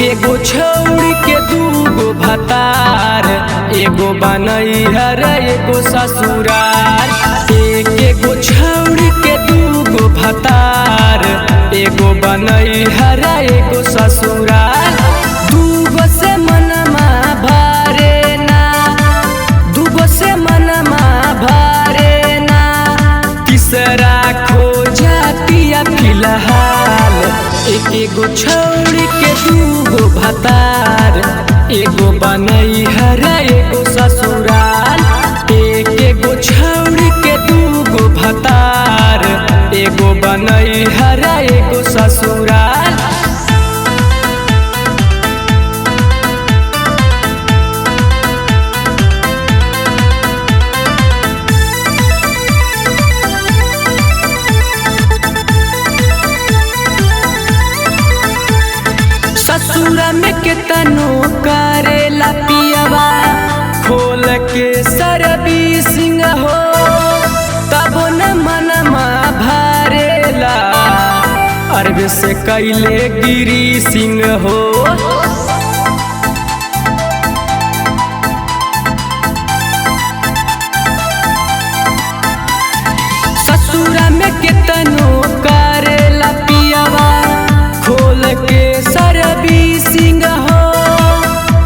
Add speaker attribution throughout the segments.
Speaker 1: एगो छौड़ी के दूगो भतार, एगो बनैहर एगो ससुराल। एगो छौड़ी के दूगो भतार, एगो बनैहर एगो ससुराल। दूगो से मनमा भरे ना, दूगो से मनमा भरे ना, तीसरा खोजतिया फिलहाल। एगो छौड़ी के दूगो भतार, एगो बनैहर एगो ससुराल। एगो छौड़ी के दूगो भतार, एगो बनैहर एगो ससुराल। ससुरा में केतनो करेला पियवा, खोल के सर्विसिंग हो, तब न मनमा भरेला। अरबे से कैले गिरी सिंह हो, ससुरा में केतनो करेला पियवा, खोल के सर्विसिंग हो,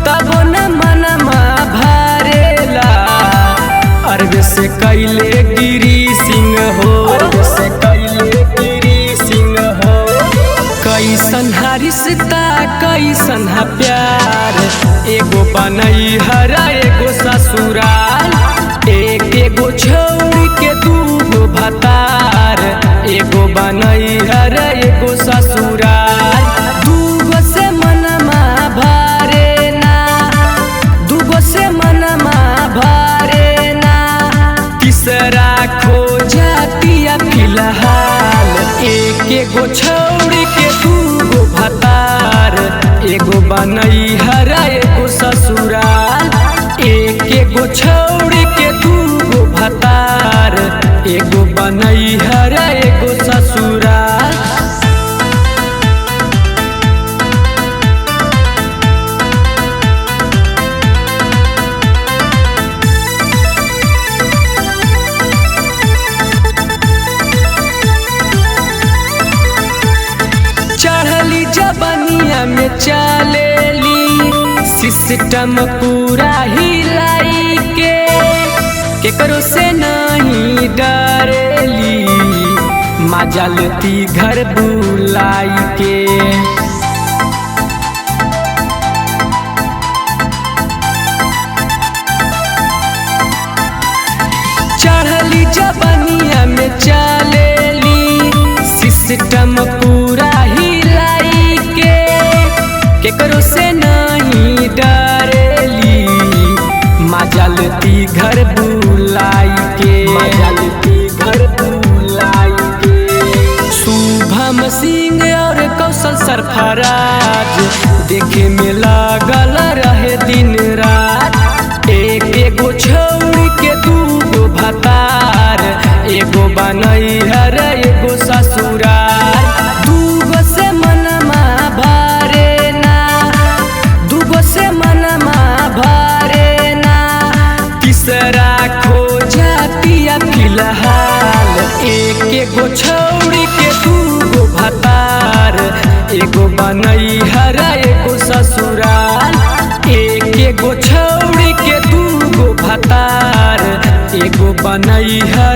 Speaker 1: तब न मनमा भरेला। अरबे से कैले गिरी सिंह हो, अरबे से कैले गिरी सिंह हो। कैसन हा रिश्ता कैसन हा प्यार, एगो बनैहर एगो ससुराल। एगो छौड़ी के दूगो भतार, एगो बनैहर एगो ससुराल। दूगो से मनमा भरे ना, दूगो से मनमा भरे ना, तीसरा खोजतिया फिलहाल। एगो छौड़ी के दूगो भतार, एगो बनैहर एगो ससुराल। एगो छौड़ी के दूगो भतार, एगो बनैहर एगो ससुराल। चढ़ली जबनिया में चलेली सिस्टम पूरा हिलाई के, केकरो से नहीं डरेली, मजा लेती घर बुलाई के। चढ़ली जबनिया में चलेली सिस्टम पूरा हिलाई के, केकरो से नहीं डरेली, मजा लेती घर बुलाई के, मजा लेती घर बुलाई के। शुभम सिंह और कौशल सरफराज देखे में लागल रहे दिन रात। एगो छौड़ी के दूगो भतार, एगो बनैहर एगो ससुराल। दूगो से मनमा भरे ना, दूगो से मनमा भरे ना, तीसरा खोजतिया फिलहाल। एगो छौड़ी के दूगो भतार, एगो बनैहर एगो ससुराल। एगो छौड़ी के दूगो भतार, एगो बनैहर